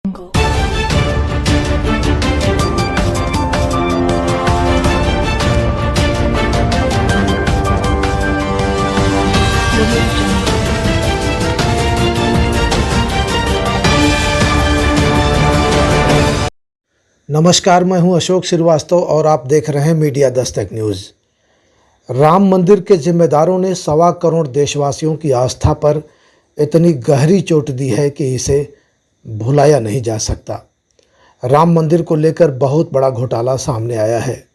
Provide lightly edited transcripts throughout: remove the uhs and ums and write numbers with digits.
नमस्कार, मैं हूं अशोक श्रीवास्तव और आप देख रहे हैं मीडिया दस्तक न्यूज़। राम मंदिर के जिम्मेदारों ने 1.25 करोड़ देशवासियों की आस्था पर इतनी गहरी चोट दी है कि इसे भुलाया नहीं जा सकता। राम मंदिर को लेकर बहुत बड़ा घोटाला सामने आया है।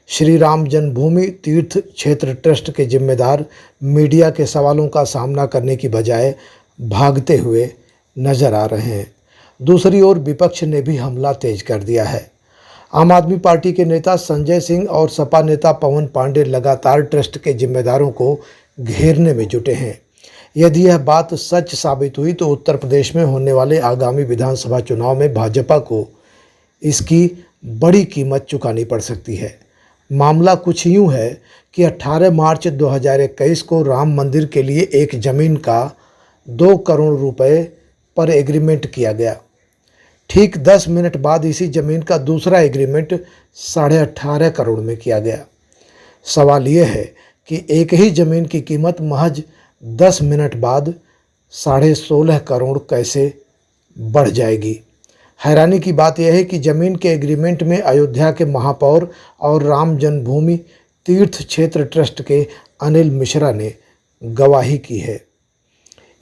श्री राम जन्मभूमि तीर्थ क्षेत्र ट्रस्ट के जिम्मेदार मीडिया के सवालों का सामना करने की बजाय भागते हुए नजर आ रहे हैं। दूसरी ओर विपक्ष ने भी हमला तेज कर दिया है। आम आदमी पार्टी के नेता संजय सिंह और सपा नेता पवन पांडे लगातार ट्रस्ट के जिम्मेदारों को घेरने में जुटे हैं। यदि यह बात सच साबित हुई तो उत्तर प्रदेश में होने वाले आगामी विधानसभा चुनाव में भाजपा को इसकी बड़ी कीमत चुकानी पड़ सकती है। मामला कुछ यूँ है कि 18 मार्च 2021 को राम मंदिर के लिए एक ज़मीन का 2 करोड़ रुपए पर एग्रीमेंट किया गया। ठीक 10 मिनट बाद इसी ज़मीन का दूसरा एग्रीमेंट 18.5 करोड़ में किया गया। सवाल यह है कि एक ही ज़मीन की कीमत महज 10 मिनट बाद 16.5 करोड़ कैसे बढ़ जाएगी। हैरानी की बात यह है कि ज़मीन के एग्रीमेंट में अयोध्या के महापौर और राम जन्मभूमि तीर्थ क्षेत्र ट्रस्ट के अनिल मिश्रा ने गवाही की है।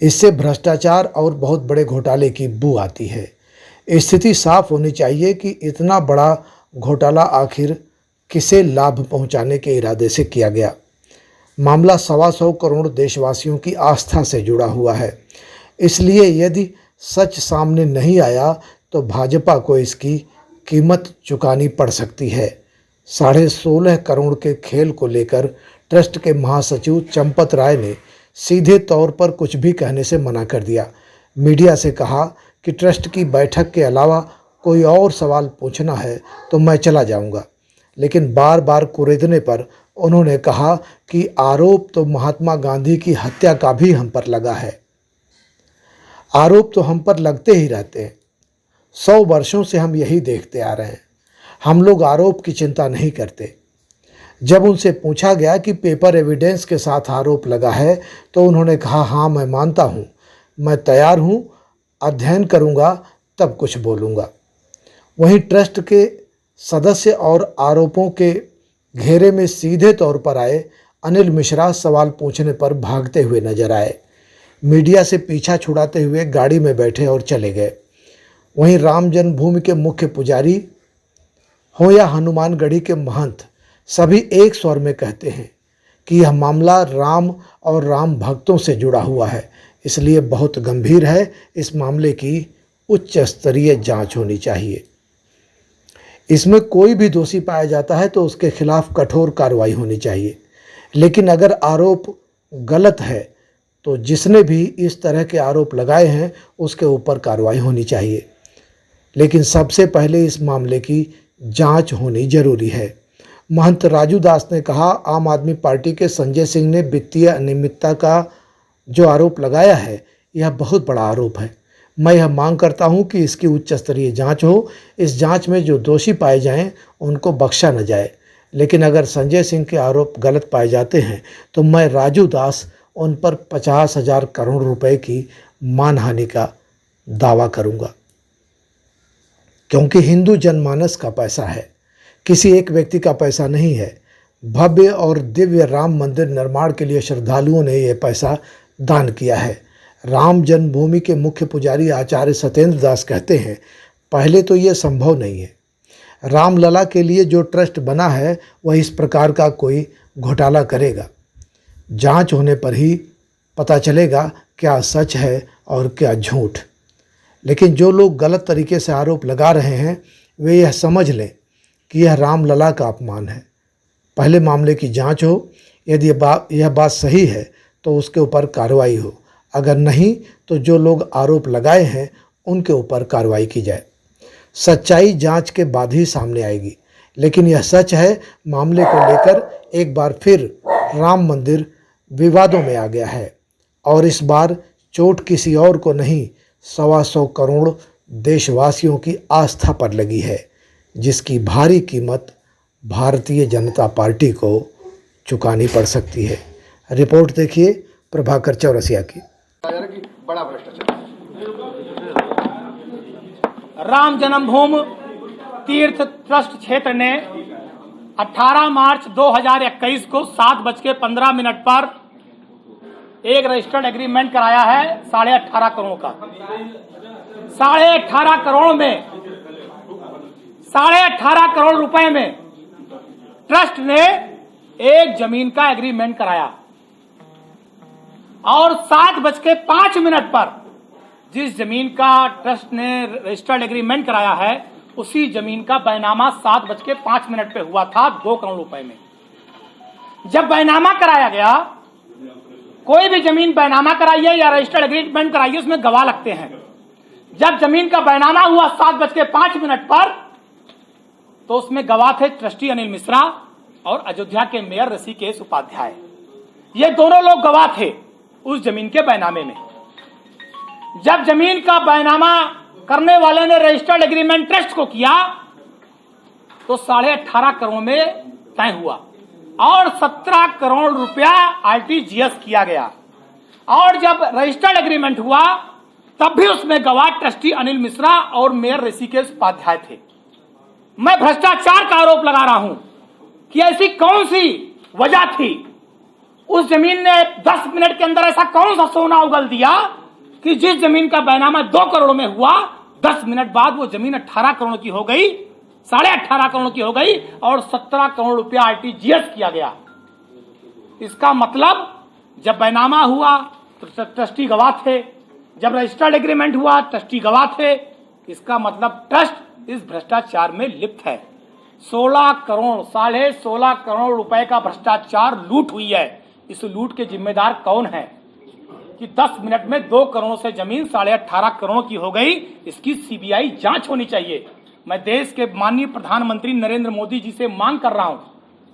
इससे भ्रष्टाचार और बहुत बड़े घोटाले की बू आती है। स्थिति साफ होनी चाहिए कि इतना बड़ा घोटाला आखिर किसे लाभ पहुंचाने के इरादे से किया गया। मामला 125 करोड़ देशवासियों की आस्था से जुड़ा हुआ है। इसलिए यदि सच सामने नहीं आया तो भाजपा को इसकी कीमत चुकानी पड़ सकती है। 16.5 करोड़ के खेल को लेकर ट्रस्ट के महासचिव चंपत राय ने सीधे तौर पर कुछ भी कहने से मना कर दिया। मीडिया से कहा कि ट्रस्ट की बैठक के अलावा कोई और सवाल पूछना है तो मैं चला जाऊंगा, लेकिन बार बार कुरेदने पर उन्होंने कहा कि आरोप तो महात्मा गांधी की हत्या का भी हम पर लगा है। आरोप तो हम पर लगते ही रहते हैं। 100 वर्षों से हम यही देखते आ रहे हैं। हम लोग आरोप की चिंता नहीं करते। जब उनसे पूछा गया कि पेपर एविडेंस के साथ आरोप लगा है तो उन्होंने कहा, हाँ मैं मानता हूँ, मैं तैयार हूँ, अध्ययन करूँगा तब कुछ बोलूँगा। वहीं ट्रस्ट के सदस्य और आरोपों के घेरे में सीधे तौर पर आए अनिल मिश्रा सवाल पूछने पर भागते हुए नजर आए। मीडिया से पीछा छुड़ाते हुए गाड़ी में बैठे और चले गए। वहीं राम जन्मभूमि के मुख्य पुजारी हो या हनुमानगढ़ी के महंत, सभी एक स्वर में कहते हैं कि यह मामला राम और राम भक्तों से जुड़ा हुआ है, इसलिए बहुत गंभीर है। इस मामले की उच्च स्तरीय जांच होनी चाहिए। इसमें कोई भी दोषी पाया जाता है तो उसके खिलाफ कठोर कार्रवाई होनी चाहिए, लेकिन अगर आरोप गलत है तो जिसने भी इस तरह के आरोप लगाए हैं उसके ऊपर कार्रवाई होनी चाहिए। लेकिन सबसे पहले इस मामले की जांच होनी जरूरी है। महंत राजू दास ने कहा, आम आदमी पार्टी के संजय सिंह ने वित्तीय अनियमितता का जो आरोप लगाया है यह बहुत बड़ा आरोप है। मैं यह मांग करता हूं कि इसकी उच्च स्तरीय जांच हो। इस जांच में जो दोषी पाए जाएं उनको बख्शा न जाए, लेकिन अगर संजय सिंह के आरोप गलत पाए जाते हैं तो मैं राजू दास उन पर 50,000 करोड़ रुपए की मानहानि का दावा करूंगा, क्योंकि हिंदू जनमानस का पैसा है, किसी एक व्यक्ति का पैसा नहीं है। भव्य और दिव्य राम मंदिर निर्माण के लिए श्रद्धालुओं ने यह पैसा दान किया है। राम जन्मभूमि के मुख्य पुजारी आचार्य सत्येंद्र दास कहते हैं, पहले तो यह संभव नहीं है। रामलला के लिए जो ट्रस्ट बना है वह इस प्रकार का कोई घोटाला करेगा। जांच होने पर ही पता चलेगा क्या सच है और क्या झूठ। लेकिन जो लोग गलत तरीके से आरोप लगा रहे हैं वे यह समझ लें कि यह रामलला का अपमान है। पहले मामले की जांच हो। यदि यह बात सही है तो उसके ऊपर कार्रवाई हो, अगर नहीं तो जो लोग आरोप लगाए हैं उनके ऊपर कार्रवाई की जाए। सच्चाई जांच के बाद ही सामने आएगी। लेकिन यह सच है, मामले को लेकर एक बार फिर राम मंदिर विवादों में आ गया है और इस बार चोट किसी और को नहीं 125 करोड़ देशवासियों की आस्था पर लगी है, जिसकी भारी कीमत भारतीय जनता पार्टी को चुकानी पड़ सकती है। रिपोर्ट देखिए प्रभाकर चौरसिया की। बड़ा भ्रष्टाचार। राम जन्मभूमि तीर्थ ट्रस्ट क्षेत्र ने 18 मार्च 2021 को 7:15 पर एक रजिस्टर्ड एग्रीमेंट कराया है 18.5 करोड़ का। 18.5 करोड़ में 18.5 करोड़ रुपए में ट्रस्ट ने एक जमीन का एग्रीमेंट कराया और 7:05 पर जिस जमीन का ट्रस्ट ने रजिस्टर्ड एग्रीमेंट कराया है उसी जमीन का बैनामा 7:05 पे हुआ था 2 करोड़ रुपए में। जब बैनामा कराया गया, कोई भी जमीन बैनामा कराइए या रजिस्टर्ड एग्रीमेंट कराइए, उसमें गवाह लगते हैं। जब जमीन का बैनामा हुआ 7:05 पर तो उसमें गवाह थे ट्रस्टी अनिल मिश्रा और अयोध्या के मेयर ऋषिकेश उपाध्याय। ये दोनों लोग गवाह थे उस जमीन के बैनामे में। जब जमीन का बैनामा करने वाले ने रजिस्टर्ड एग्रीमेंट ट्रस्ट को किया तो 18.5 करोड़ में तय हुआ और 17 करोड़ रुपया आरटीजीएस किया गया। और जब रजिस्टर्ड एग्रीमेंट हुआ तब भी उसमें गवाह ट्रस्टी अनिल मिश्रा और मेयर ऋषिकेश उपाध्याय थे। मैं भ्रष्टाचार का आरोप लगा रहा हूं कि ऐसी कौन सी वजह थी, उस जमीन ने 10 मिनट के अंदर ऐसा कौन सा सोना उगल दिया कि जिस जमीन का बैनामा 2 करोड़ में हुआ 10 मिनट बाद वो जमीन 18 करोड़ की हो गई, 18.5 करोड़ की हो गई और 17 करोड़ रुपया आरटीजीएस किया गया। इसका मतलब जब बैनामा हुआ तो ट्रस्टी गवाह थे, जब रजिस्टर्ड एग्रीमेंट हुआ ट्रस्टी गवाह थे। इसका मतलब ट्रस्ट इस भ्रष्टाचार में लिप्त है। 16 करोड़ 16.5 करोड़ रुपए का भ्रष्टाचार लूट हुई है। इस लूट के जिम्मेदार कौन है कि 10 मिनट में 2 करोड़ से जमीन 18.5 करोड़ की हो गई? इसकी सीबीआई जांच होनी चाहिए। मैं देश के माननीय प्रधानमंत्री नरेंद्र मोदी जी से मांग कर रहा हूं,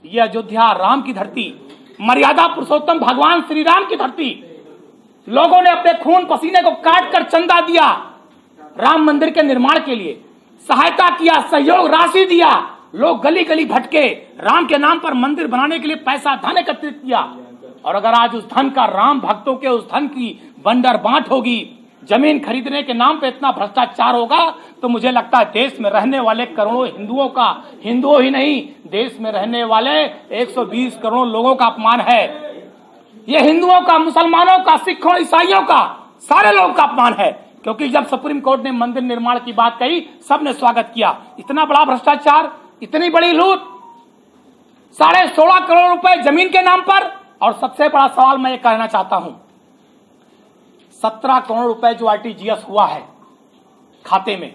यह अयोध्या राम की धरती, मर्यादा पुरुषोत्तम भगवान श्री राम की धरती, लोगों ने अपने खून पसीने को काट कर चंदा दिया, राम मंदिर के निर्माण के लिए सहायता किया, सहयोग राशि दिया, लोग गली गली भटके, राम के नाम पर मंदिर बनाने के लिए पैसा धन एकत्रित किया। और अगर आज उस धन का, राम भक्तों के उस धन की बंडर बांट होगी, जमीन खरीदने के नाम पे इतना भ्रष्टाचार होगा, तो मुझे लगता है देश में रहने वाले करोड़ों हिंदुओं का, हिंदुओं ही नहीं देश में रहने वाले 120 करोड़ लोगों का अपमान है। ये हिंदुओं का, मुसलमानों का, सिखों, ईसाइयों का, सारे लोगों का अपमान है। क्योंकि जब सुप्रीम कोर्ट ने मंदिर निर्माण की बात कही, सबने स्वागत किया। इतना बड़ा भ्रष्टाचार, इतनी बड़ी लूट, 16.5 करोड़ रुपए जमीन के नाम पर। और सबसे बड़ा सवाल मैं ये कहना चाहता हूं, 17 करोड़ रुपए जो आरटीजीएस हुआ है खाते में,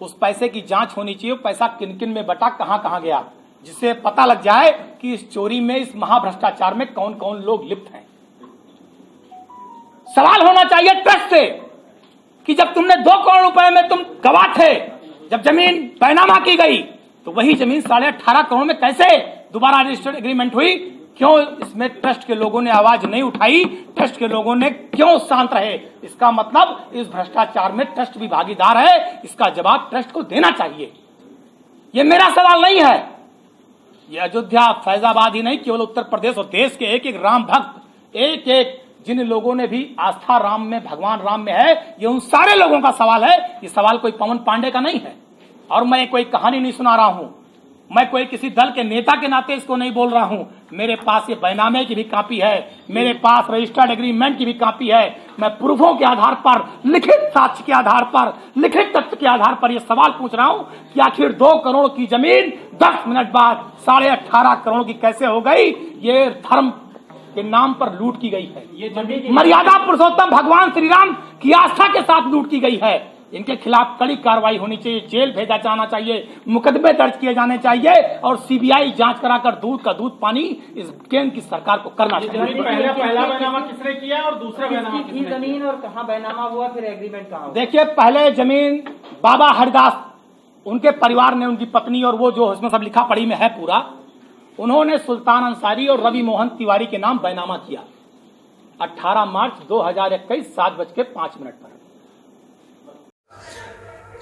उस पैसे की जांच होनी चाहिए। पैसा किन किन में बटा, कहां कहां गया, जिससे पता लग जाए कि इस चोरी में, इस महाभ्रष्टाचार में कौन कौन लोग लिप्त हैं। सवाल होना चाहिए ट्रस्ट से कि जब तुमने 2 करोड़ रुपए में तुम गवाह थे, जब जमीन बैनामा की गई, तो वही जमीन 18.5 करोड़ में कैसे दोबारा रजिस्टर्ड एग्रीमेंट हुई? क्यों इसमें ट्रस्ट के लोगों ने आवाज नहीं उठाई? ट्रस्ट के लोगों ने क्यों शांत रहे? इसका मतलब इस भ्रष्टाचार में ट्रस्ट भी भागीदार है। इसका जवाब ट्रस्ट को देना चाहिए। यह मेरा सवाल नहीं है, ये अयोध्या, फैजाबाद ही नहीं, केवल उत्तर प्रदेश और देश के एक एक राम भक्त, एक एक जिन लोगों ने भी आस्था राम में, भगवान राम में है, ये उन सारे लोगों का सवाल है। ये सवाल कोई पवन पांडे का नहीं है। और मैं कोई कहानी नहीं सुना रहा हूं, मैं कोई किसी दल के नेता के नाते इसको नहीं बोल रहा हूं। मेरे पास ये बैनामे की भी कॉपी है, मेरे पास रजिस्टर्ड एग्रीमेंट की भी कॉपी है। मैं प्रूफों के आधार पर, लिखित साक्ष्य के आधार पर, लिखित तथ्य के आधार पर यह सवाल पूछ रहा हूं कि आखिर 2 करोड़ की जमीन 10 मिनट बाद 18.5 करोड़ की कैसे हो गई? ये धर्म के नाम पर लूट की गई है। ये मर्यादा पुरुषोत्तम भगवान श्री राम की आस्था के साथ लूट की गई है। इनके खिलाफ कड़ी कार्रवाई होनी चाहिए, जेल भेजा जाना चाहिए, मुकदमे दर्ज किए जाने चाहिए और सीबीआई जांच कराकर दूध का दूध पानी इस केंद्र की सरकार को करना चाहिए। पहला बैनामा किसने किया और दूसरा बैनामा किसने? जमीन और कहाँ बैनामा हुआ, फिर एग्रीमेंट कहाँ हुआ? देखिए, पहले जमीन बाबा हरिदास, उनके परिवार ने, उनकी पत्नी और वो जो इसमें सब लिखा पढ़ी में है पूरा, उन्होंने सुल्तान अंसारी और रवि मोहन तिवारी के नाम बैनामा किया 18 मार्च 2021 7:05 पर।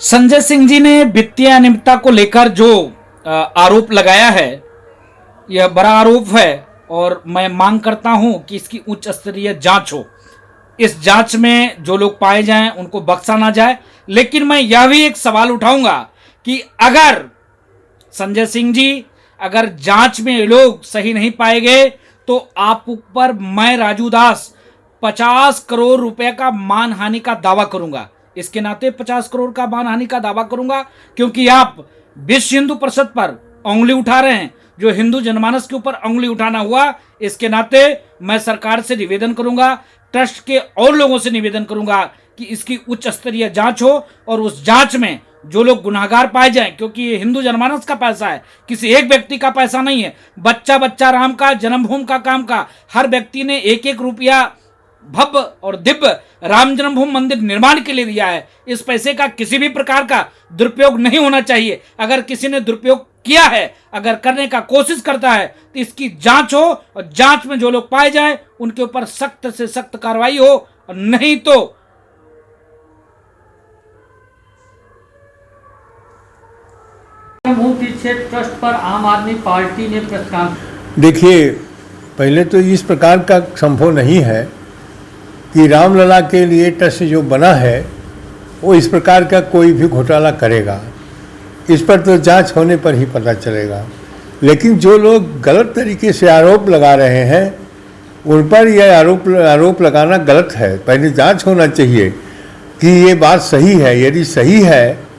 संजय सिंह जी ने वित्तीय अनियमितता को लेकर जो आरोप लगाया है, यह बड़ा आरोप है और मैं मांग करता हूं कि इसकी उच्च स्तरीय जांच हो। इस जांच में जो लोग पाए जाएं उनको बख्शा ना जाए। लेकिन मैं यह भी एक सवाल उठाऊंगा कि अगर संजय सिंह जी, अगर जांच में लोग सही नहीं पाए गए तो आप ऊपर मैं राजू दास 50 करोड़ रुपए का मानहानि का दावा करूंगा। इसके नाते 50 करोड़ का मानहानि का दावा करूंगा क्योंकि आप विश्व हिंदू परिषद पर उंगली उठा रहे हैं। जो हिंदू जनमानस के ऊपर उंगली उठाना हुआ, इसके नाते मैं सरकार से निवेदन करूंगा, ट्रस्ट के और लोगों से निवेदन करूंगा कि इसकी उच्च स्तरीय जांच हो और उस जांच में जो लोग गुनाहगार पाए जाएं, क्योंकि ये हिंदू जनमानस का पैसा है, किसी एक व्यक्ति का पैसा नहीं है। बच्चा बच्चा राम का, जन्मभूमि का काम का, हर व्यक्ति ने एक एक रुपया भव्य और दिव्य राम जन्मभूमि मंदिर निर्माण के लिए दिया है। इस पैसे का किसी भी प्रकार का दुरुपयोग नहीं होना चाहिए। अगर किसी ने दुरुपयोग किया है, अगर करने का कोशिश करता है, तो इसकी जांच हो और जांच में जो लोग पाए जाएं उनके ऊपर सख्त से सख्त कार्रवाई हो, और नहीं तो मुंह पीछे ट्रस्ट पर आम आदमी पार्टी ने प्रेस कॉन्फ्रेंस। देखिए, पहले तो इस प्रकार का संभव नहीं है कि रामलला के लिए ट्रस्ट जो बना है वो इस प्रकार का कोई भी घोटाला करेगा। इस पर तो जांच होने पर ही पता चलेगा। लेकिन जो लोग गलत तरीके से आरोप लगा रहे हैं उन पर यह आरोप लगाना गलत है। पहले जांच होना चाहिए कि ये बात सही है। यदि सही है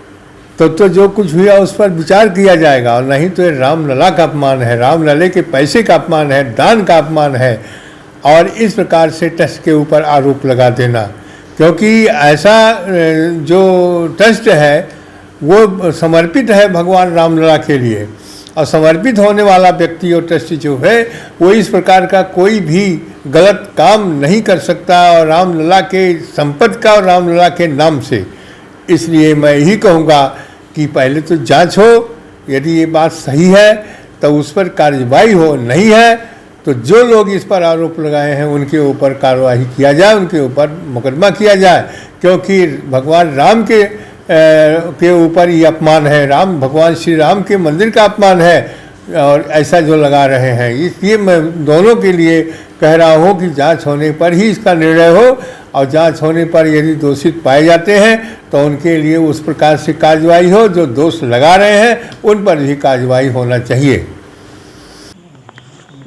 तो जो कुछ हुआ उस पर विचार किया जाएगा, और नहीं तो ये रामलला का अपमान है, रामलले के पैसे का अपमान है, दान का अपमान है। और इस प्रकार से ट्रस्ट के ऊपर आरोप लगा देना, क्योंकि ऐसा जो ट्रस्ट है वो समर्पित है भगवान रामलला के लिए, और समर्पित होने वाला व्यक्ति और ट्रस्ट जो है वो इस प्रकार का कोई भी गलत काम नहीं कर सकता, और रामलला के संपत्ति का और रामलला के नाम से। इसलिए मैं यही कहूँगा कि पहले तो जांच हो, यदि ये बात सही है तो उस पर कार्रवाई हो, नहीं है तो जो लोग इस पर आरोप लगाए हैं उनके ऊपर कार्रवाई किया जाए, उनके ऊपर मुकदमा किया जाए, क्योंकि भगवान राम के ऊपर ये अपमान है, भगवान श्री राम के मंदिर का अपमान है, और ऐसा जो लगा रहे हैं। इसलिए मैं दोनों के लिए कह रहा हूँ कि जांच होने पर ही इसका निर्णय हो, और जांच होने पर यदि दोषित पाए जाते हैं तो उनके लिए उस प्रकार से कार्रवाई हो। जो दोष लगा रहे हैं उन पर भी कार्रवाई होना चाहिए।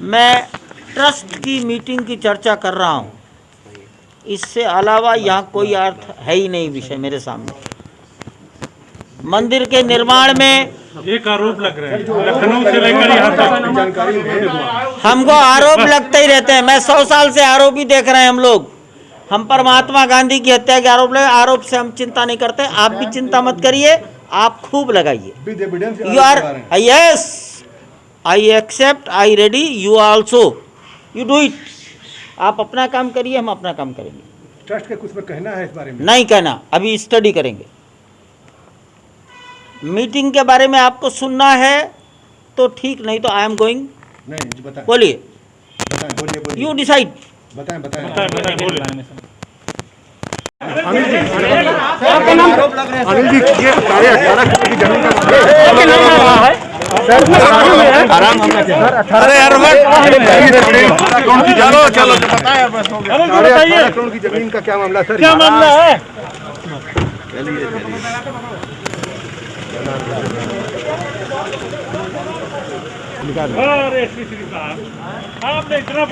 मैं ट्रस्ट की मीटिंग की चर्चा कर रहा हूँ, इससे अलावा यहाँ कोई अर्थ है ही नहीं विषय मेरे सामने। मंदिर के निर्माण में एक आरोप लग रहा है, लखनऊ से लेकर यहाँ तक हमको आरोप लगते ही रहते हैं। मैं 100 साल से आरोप ही देख रहे हैं हम लोग। हम पर महात्मा गांधी की हत्या के आरोप लगे, आरोप से हम चिंता नहीं करते। आप भी चिंता मत करिए, आप खूब लगाइए। You are yes, I accept, I ready, you also, you do it. आप अपना काम करिए, हम अपना काम करेंगे। ट्रस्ट के कुछ पर कहना है इस बारे में? नहीं कहना, अभी स्टडी करेंगे। मीटिंग के बारे में आपको सुनना है तो ठीक, नहीं तो आई एम गोइंग। नहीं, बताएं। बोलिए, बोलिए। You decide. बताएं। अनिल जी, ये 18.5 करोड़ की जमीन करोड़ की जमीन का क्या मामला सर? क्या मामला है? अरे श्री साहब, आपने इतना